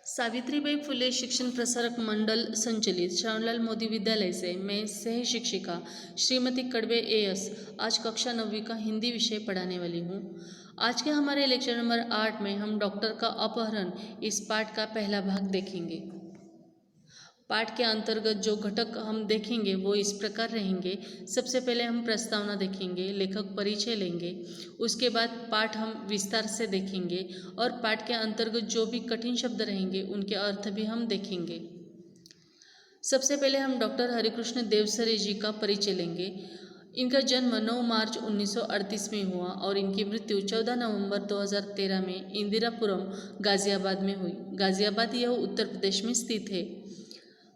सावित्रीबाई फुले शिक्षण प्रसारक मंडल संचालित श्यामलाल मोदी विद्यालय से मैं सह शिक्षिका श्रीमती कड़वे एएस आज कक्षा 9वीं का हिंदी विषय पढ़ाने वाली हूँ। आज के हमारे लेक्चर नंबर 8 में हम डॉक्टर का अपहरण इस पाठ का पहला भाग देखेंगे। पाठ के अंतर्गत जो घटक हम देखेंगे वो इस प्रकार रहेंगे। सबसे पहले हम प्रस्तावना देखेंगे, लेखक परिचय लेंगे, उसके बाद पाठ हम विस्तार से देखेंगे और पाठ के अंतर्गत जो भी कठिन शब्द रहेंगे उनके अर्थ भी हम देखेंगे। सबसे पहले हम डॉक्टर हरिकृष्ण देवसरे जी का परिचय लेंगे। इनका जन्म 9 मार्च 1938 में हुआ और इनकी मृत्यु 14 नवंबर 2013 में इंदिरापुरम गाजियाबाद में हुई। गाजियाबाद यह उत्तर प्रदेश में स्थित है।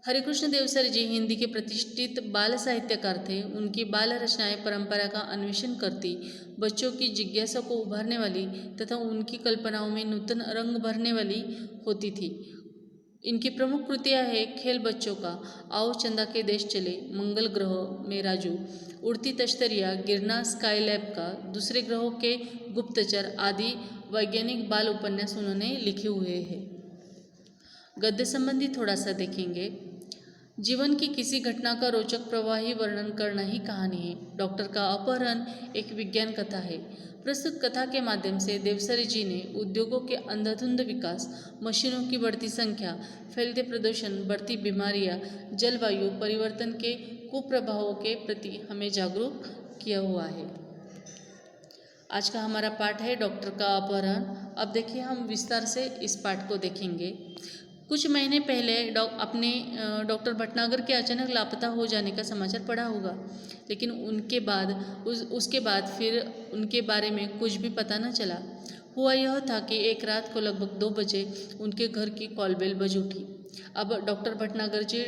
हरिकृष्ण देवसरे जी हिंदी के प्रतिष्ठित बाल साहित्यकार थे। उनकी बाल रचनाएं परंपरा का अन्वेषण करती, बच्चों की जिज्ञासा को उभारने वाली तथा उनकी कल्पनाओं में नूतन रंग भरने वाली होती थी। इनकी प्रमुख कृतियां हैं खेल बच्चों का, आओ चंदा के देश चले, मंगल ग्रह में राजू, उड़ती तश्तरियाँ, गिरना स्काई लैब का, दूसरे ग्रहों के गुप्तचर आदि वैज्ञानिक बाल उपन्यास उन्होंने लिखे हुए हैं। गद्य संबंधी थोड़ा सा देखेंगे। जीवन की किसी घटना का रोचक प्रवाही वर्णन करना ही कहानी है। डॉक्टर का अपहरण एक विज्ञान कथा है। प्रस्तुत कथा के माध्यम से देवसरे जी ने उद्योगों के अंधाधुंध विकास, मशीनों की बढ़ती संख्या, फैलते प्रदूषण, बढ़ती बीमारियां, जलवायु परिवर्तन के कुप्रभावों के प्रति हमें जागरूक किया हुआ है। आज का हमारा पाठ है डॉक्टर का अपहरण। अब देखिए हम विस्तार से इस पाठ को देखेंगे। कुछ महीने पहले डॉक्टर भटनागर के अचानक लापता हो जाने का समाचार पड़ा होगा, लेकिन उसके बाद फिर उनके बारे में कुछ भी पता न चला। हुआ यह था कि एक रात को लगभग 2 बजे उनके घर की कॉल बेल बज उठी। अब डॉक्टर भटनागर जी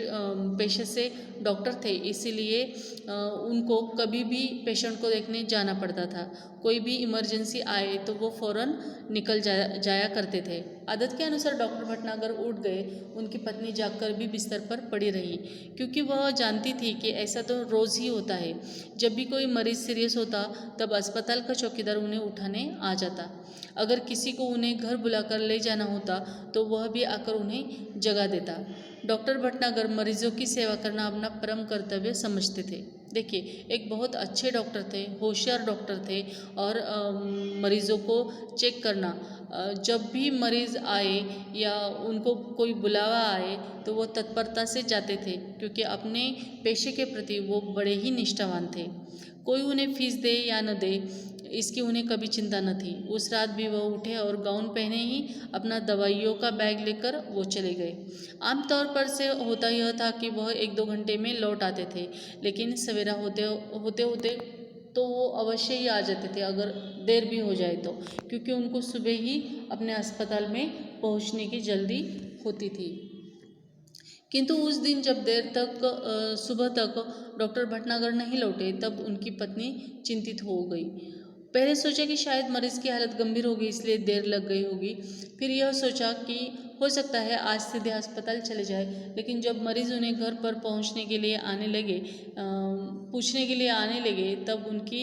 पेशे से डॉक्टर थे, इसीलिए उनको कभी भी पेशेंट को देखने जाना पड़ता था। कोई भी इमरजेंसी आए तो वो फ़ौरन निकल जाया करते थे। आदत के अनुसार डॉक्टर भटनागर उठ गए। उनकी पत्नी जागकर भी बिस्तर पर पड़ी रही, क्योंकि वह जानती थी कि ऐसा तो रोज़ ही होता है। जब भी कोई मरीज़ सीरियस होता तब अस्पताल का चौकीदार उन्हें उठाने आ जाता। अगर किसी को उन्हें घर बुलाकर ले जाना होता तो वह भी आकर उन्हें जगा देता। डॉक्टर भटनागर मरीजों की सेवा करना अपना परम कर्तव्य समझते थे। देखिए, एक बहुत अच्छे डॉक्टर थे, होशियार डॉक्टर थे और मरीज़ों को चेक करना, जब भी मरीज़ आए या उनको कोई बुलावा आए तो वो तत्परता से जाते थे, क्योंकि अपने पेशे के प्रति वो बड़े ही निष्ठावान थे। कोई उन्हें फीस दे या न दे, इसकी उन्हें कभी चिंता न थी। उस रात भी वह उठे और गाउन पहने ही अपना दवाइयों का बैग लेकर वो चले गए। आमतौर पर से होता यह था कि वह 1-2 घंटे में लौट आते थे, लेकिन सवेरा होते होते तो वो अवश्य ही आ जाते थे, अगर देर भी हो जाए तो, क्योंकि उनको सुबह ही अपने अस्पताल में पहुंचने की जल्दी होती थी। किंतु उस दिन जब सुबह तक डॉक्टर भटनागर नहीं लौटे तब उनकी पत्नी चिंतित हो गई। पहले सोचा कि शायद मरीज़ की हालत गंभीर होगी, इसलिए देर लग गई होगी। फिर यह सोचा कि हो सकता है आज सीधे अस्पताल चले जाए। लेकिन जब मरीज़ उन्हें घर पर पहुंचने के लिए पूछने के लिए आने लगे तब उनकी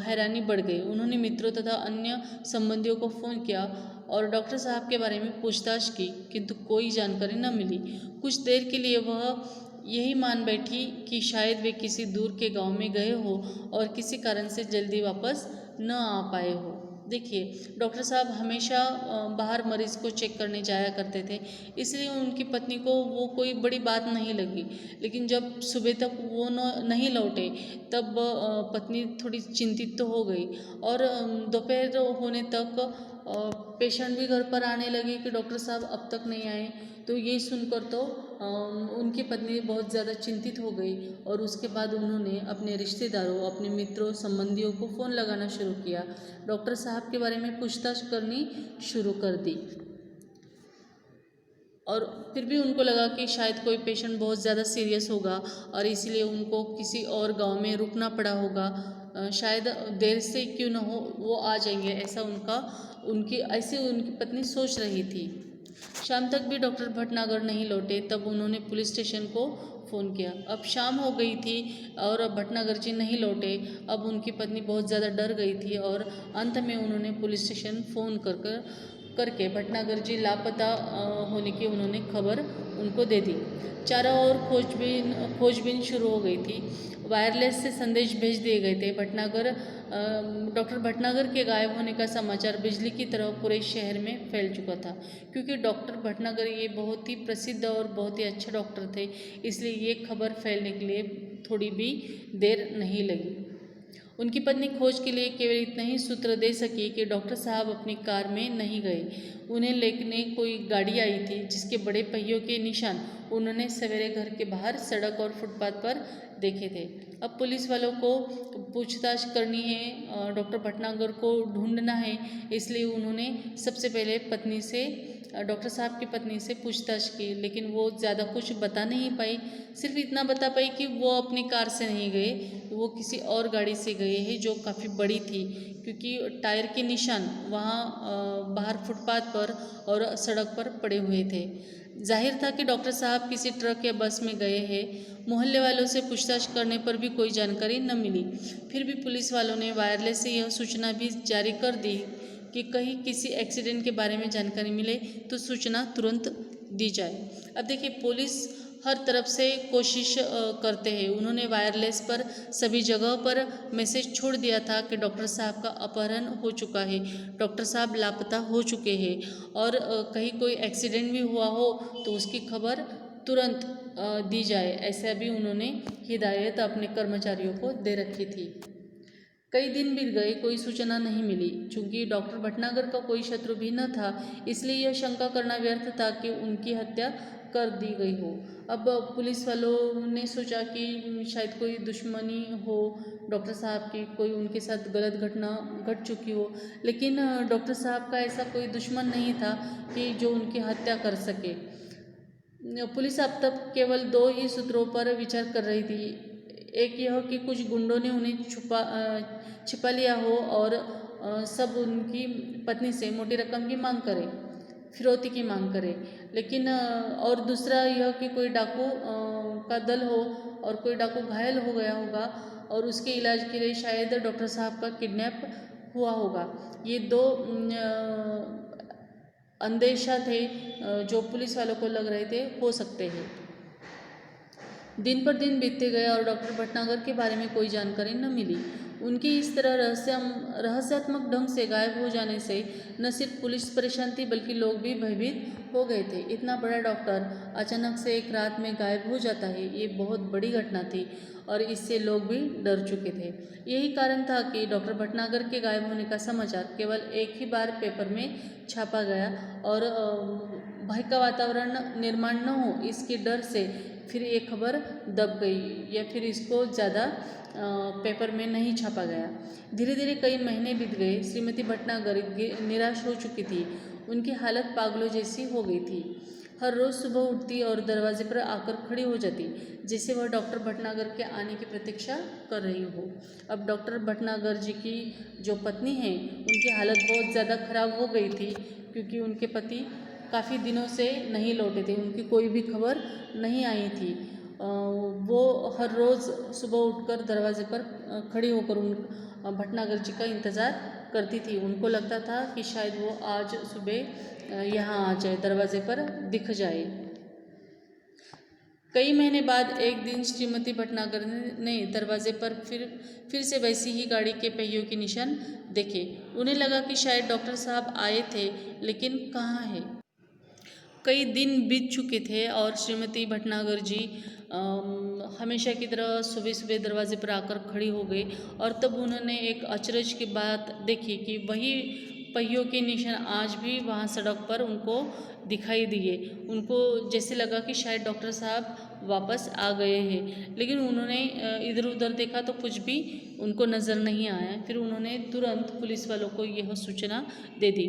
हैरानी बढ़ गई। उन्होंने मित्रों तथा अन्य संबंधियों को फ़ोन किया और डॉक्टर साहब के बारे में पूछताछ की, किंतु कोई जानकारी न मिली। कुछ देर के लिए वह यही मान बैठी कि शायद वे किसी दूर के गांव में गए हो और किसी कारण से जल्दी वापस न आ पाए हो। देखिए, डॉक्टर साहब हमेशा बाहर मरीज़ को चेक करने जाया करते थे, इसलिए उनकी पत्नी को वो कोई बड़ी बात नहीं लगी। लेकिन जब सुबह तक वो नहीं लौटे तब पत्नी थोड़ी चिंतित तो हो गई और दोपहर होने तक पेशेंट भी घर पर आने लगे कि डॉक्टर साहब अब तक नहीं आए। तो ये सुनकर तो उनकी पत्नी बहुत ज़्यादा चिंतित हो गई और उसके बाद उन्होंने अपने रिश्तेदारों, अपने मित्रों, संबंधियों को फ़ोन लगाना शुरू किया। डॉक्टर साहब के बारे में पूछताछ करनी शुरू कर दी और फिर भी उनको लगा कि शायद कोई पेशेंट बहुत ज़्यादा सीरियस होगा और इसलिए उनको किसी और गांव में रुकना पड़ा होगा। शायद देर से क्यों न हो वो आ जाएंगे, ऐसा उनकी पत्नी सोच रही थी। शाम तक भी डॉक्टर भटनागर नहीं लौटे तब उन्होंने पुलिस स्टेशन को फ़ोन किया। अब शाम हो गई थी और भटनागर जी नहीं लौटे। अब उनकी पत्नी बहुत ज़्यादा डर गई थी और अंत में उन्होंने पुलिस स्टेशन फ़ोन कर करके भटनागर जी लापता होने की उन्होंने खबर उनको दे दी। चारों ओर खोजबीन शुरू हो गई थी। वायरलेस से संदेश भेज दिए गए थे। डॉक्टर भटनागर के गायब होने का समाचार बिजली की तरह पूरे शहर में फैल चुका था, क्योंकि डॉक्टर भटनागर ये बहुत ही प्रसिद्ध और बहुत ही अच्छे डॉक्टर थे, इसलिए ये खबर फैलने के लिए थोड़ी भी देर नहीं लगी। उनकी पत्नी खोज के लिए केवल इतना ही सूत्र दे सकी कि डॉक्टर साहब अपनी कार में नहीं गए। उन्हें लेने कोई गाड़ी आई थी जिसके बड़े पहियों के निशान उन्होंने सवेरे घर के बाहर सड़क और फुटपाथ पर देखे थे। अब पुलिस वालों को पूछताछ करनी है, डॉक्टर भटनागर को ढूंढना है, इसलिए उन्होंने सबसे पहले डॉक्टर साहब की पत्नी से पूछताछ की, लेकिन वो ज़्यादा कुछ बता नहीं पाई। सिर्फ इतना बता पाई कि वो अपनी कार से नहीं गए, वो किसी और गाड़ी से गए हैं जो काफ़ी बड़ी थी, क्योंकि टायर के निशान वहाँ बाहर फुटपाथ पर और सड़क पर पड़े हुए थे। जाहिर था कि डॉक्टर साहब किसी ट्रक या बस में गए हैं। मोहल्ले वालों से पूछताछ करने पर भी कोई जानकारी न मिली। फिर भी पुलिस वालों ने वायरलेस से यह सूचना भी जारी कर दी कि कहीं किसी एक्सीडेंट के बारे में जानकारी मिले तो सूचना तुरंत दी जाए। अब देखिए, पुलिस हर तरफ से कोशिश करते हैं। उन्होंने वायरलेस पर सभी जगह पर मैसेज छोड़ दिया था कि डॉक्टर साहब का अपहरण हो चुका है, डॉक्टर साहब लापता हो चुके हैं, और कहीं कोई एक्सीडेंट भी हुआ हो तो उसकी खबर तुरंत दी जाए, ऐसा भी उन्होंने हिदायत अपने कर्मचारियों को दे रखी थी। कई दिन बीत गए, कोई सूचना नहीं मिली। चूंकि डॉक्टर भटनागर का कोई शत्रु भी न था, इसलिए यह शंका करना व्यर्थ था कि उनकी हत्या कर दी गई हो। अब पुलिस वालों ने सोचा कि शायद कोई दुश्मनी हो डॉक्टर साहब की, कोई उनके साथ गलत घटना घट चुकी हो, लेकिन डॉक्टर साहब का ऐसा कोई दुश्मन नहीं था कि जो उनकी हत्या कर सके। पुलिस अब तक केवल दो ही सूत्रों पर विचार कर रही थी। एक यह कि कुछ गुंडों ने उन्हें छिपा लिया हो और सब उनकी पत्नी से मोटी रकम की मांग करें, फिरौती की मांग करें। लेकिन और दूसरा यह कि कोई डाकू का दल हो और कोई डाकू घायल हो गया होगा और उसके इलाज के लिए शायद डॉक्टर साहब का किडनैप हुआ होगा। ये दो अंदेशा थे जो पुलिस वालों को लग रहे थे हो सकते हैं। दिन पर दिन बीतते गए और डॉक्टर भटनागर के बारे में कोई जानकारी न मिली। उनकी इस तरह रहस्यात्मक ढंग से गायब हो जाने से न सिर्फ पुलिस परेशान थी, बल्कि लोग भी भयभीत हो गए थे। इतना बड़ा डॉक्टर अचानक से एक रात में गायब हो जाता है, ये बहुत बड़ी घटना थी और इससे लोग भी डर चुके थे। यही कारण था कि डॉक्टर भटनागर के गायब होने का समाचार केवल एक ही बार पेपर में छापा गया और भय का वातावरण निर्माण न हो, इसके डर से फिर ये खबर दब गई या फिर इसको ज़्यादा पेपर में नहीं छापा गया। धीरे धीरे कई महीने बीत गए। श्रीमती भटनागर निराश हो चुकी थी। उनकी हालत पागलों जैसी हो गई थी। हर रोज़ सुबह उठती और दरवाजे पर आकर खड़ी हो जाती, जैसे वह डॉक्टर भटनागर के आने की प्रतीक्षा कर रही हो। अब डॉक्टर भटनागर जी की जो पत्नी हैं, उनकी हालत बहुत ज़्यादा खराब हो गई थी, क्योंकि उनके पति काफ़ी दिनों से नहीं लौटे थे, उनकी कोई भी खबर नहीं आई थी। वो हर रोज़ सुबह उठकर दरवाजे पर खड़ी होकर भटनागर जी का इंतज़ार करती थी। उनको लगता था कि शायद वो आज सुबह यहाँ आ जाए, दरवाजे पर दिख जाए। कई महीने बाद एक दिन श्रीमती भटनागर ने दरवाजे पर फिर से वैसी ही गाड़ी के पहियों के निशान देखे। उन्हें लगा कि शायद डॉक्टर साहब आए थे, लेकिन कहाँ है। कई दिन बीत चुके थे और श्रीमती भटनागर जी हमेशा की तरह सुबह सुबह दरवाजे पर आकर खड़ी हो गई और तब उन्होंने एक अचरज की बात देखी कि वही पहियों के निशान आज भी वहाँ सड़क पर उनको दिखाई दिए। उनको जैसे लगा कि शायद डॉक्टर साहब वापस आ गए हैं, लेकिन उन्होंने इधर उधर देखा तो कुछ भी उनको नज़र नहीं आया। फिर उन्होंने तुरंत पुलिस वालों को यह सूचना दे दी।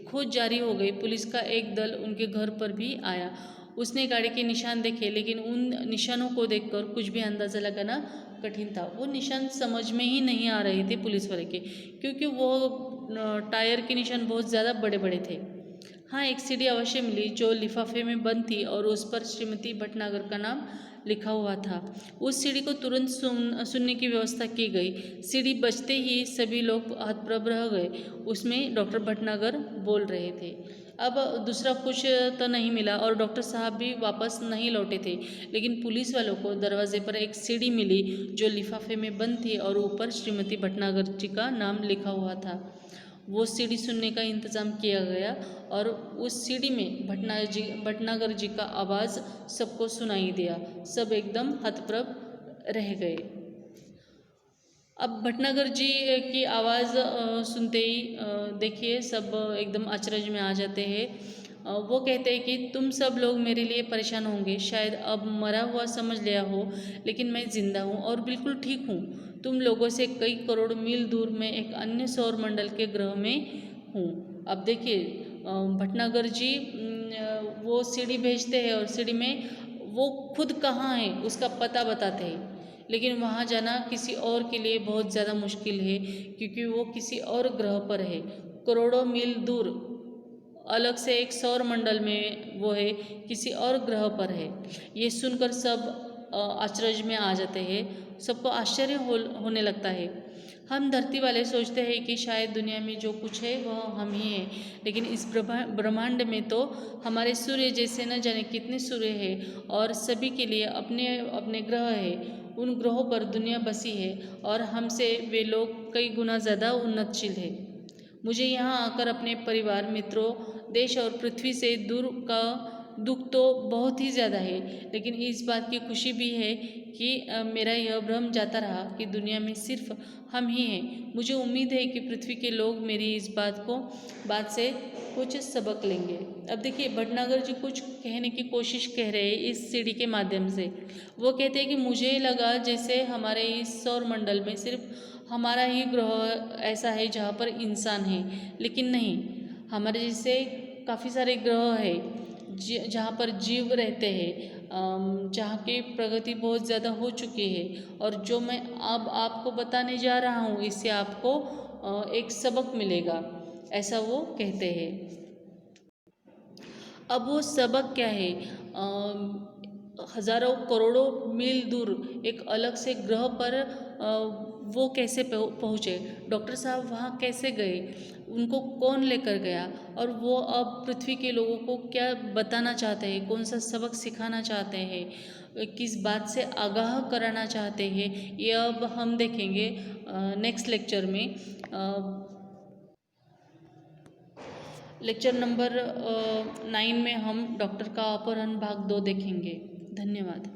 खोज जारी हो गई। पुलिस का एक दल उनके घर पर भी आया। उसने गाड़ी के निशान देखे, लेकिन उन निशानों को देखकर कुछ भी अंदाज़ा लगाना कठिन था। वो निशान समझ में ही नहीं आ रहे थे पुलिस वाले के, क्योंकि वो टायर के निशान बहुत ज़्यादा बड़े बड़े थे। हाँ, एक सीडी अवश्य मिली जो लिफाफे में बंद थी और उस पर श्रीमती भटनागर का नाम लिखा हुआ था। उस सीढ़ी को तुरंत सुनने की व्यवस्था की गई। सीढ़ी बजते ही सभी लोग हतप्रभ रह गए। उसमें डॉक्टर भटनागर बोल रहे थे। अब दूसरा कुछ तो नहीं मिला और डॉक्टर साहब भी वापस नहीं लौटे थे, लेकिन पुलिस वालों को दरवाजे पर एक सीढ़ी मिली जो लिफाफे में बंद थी और ऊपर श्रीमती भटनागर जी का नाम लिखा हुआ था। वो सीढ़ी सुनने का इंतज़ाम किया गया और उस सीढ़ी में भटनागर जी का आवाज़ सबको सुनाई दिया। सब एकदम हतप्रभ रह गए। अब भटनागर जी की आवाज़ सुनते ही देखिए सब एकदम अचरज में आ जाते हैं। वो कहते हैं कि तुम सब लोग मेरे लिए परेशान होंगे, शायद अब मरा हुआ समझ लिया हो, लेकिन मैं ज़िंदा हूँ और बिल्कुल ठीक हूँ। तुम लोगों से कई करोड़ मील दूर में एक अन्य सौर मंडल के ग्रह में हूँ। अब देखिए भटनागर जी वो सीढ़ी भेजते हैं और सीढ़ी में वो खुद कहाँ है उसका पता बताते हैं, लेकिन वहाँ जाना किसी और के लिए बहुत ज़्यादा मुश्किल है क्योंकि वो किसी और ग्रह पर है, करोड़ों मील दूर अलग से एक सौर मंडल में वो है, किसी और ग्रह पर है। ये सुनकर सब अचरज में आ जाते हैं। सबको आश्चर्य होने लगता है। हम धरती वाले सोचते हैं कि शायद दुनिया में जो कुछ है वह हम ही हैं, लेकिन इस ब्रह्मांड में तो हमारे सूर्य जैसे न जाने कितने सूर्य हैं और सभी के लिए अपने अपने ग्रह हैं। उन ग्रहों पर दुनिया बसी है और हमसे वे लोग कई गुना ज़्यादा उन्नतशील है। मुझे यहाँ आकर अपने परिवार, मित्रों, देश और पृथ्वी से दूर का दुख तो बहुत ही ज़्यादा है, लेकिन इस बात की खुशी भी है कि मेरा यह भ्रम जाता रहा कि दुनिया में सिर्फ हम ही हैं। मुझे उम्मीद है कि पृथ्वी के लोग मेरी इस बात से कुछ सबक लेंगे। अब देखिए भटनागर जी कुछ कहने की कोशिश कह रहे हैं इस सीढ़ी के माध्यम से। वो कहते हैं कि मुझे लगा जैसे हमारे इस सौर मंडल में सिर्फ हमारा ही ग्रह ऐसा है जहाँ पर इंसान है, लेकिन नहीं, हमारे जैसे काफ़ी सारे ग्रह हैं जहाँ पर जीव रहते हैं, जहाँ की प्रगति बहुत ज़्यादा हो चुकी है और जो मैं अब आपको बताने जा रहा हूँ इससे आपको एक सबक मिलेगा, ऐसा वो कहते हैं। अब वो सबक क्या है? हजारों करोड़ों मील दूर एक अलग से ग्रह पर वो कैसे पहुँचे? डॉक्टर साहब वहाँ कैसे गए? उनको कौन लेकर गया? और वो अब पृथ्वी के लोगों को क्या बताना चाहते हैं? कौन सा सबक सिखाना चाहते हैं? किस बात से आगाह कराना चाहते हैं? ये अब हम देखेंगे नेक्स्ट लेक्चर में। लेक्चर नंबर 9 में हम डॉक्टर का अपहरण भाग 2 देखेंगे। धन्यवाद।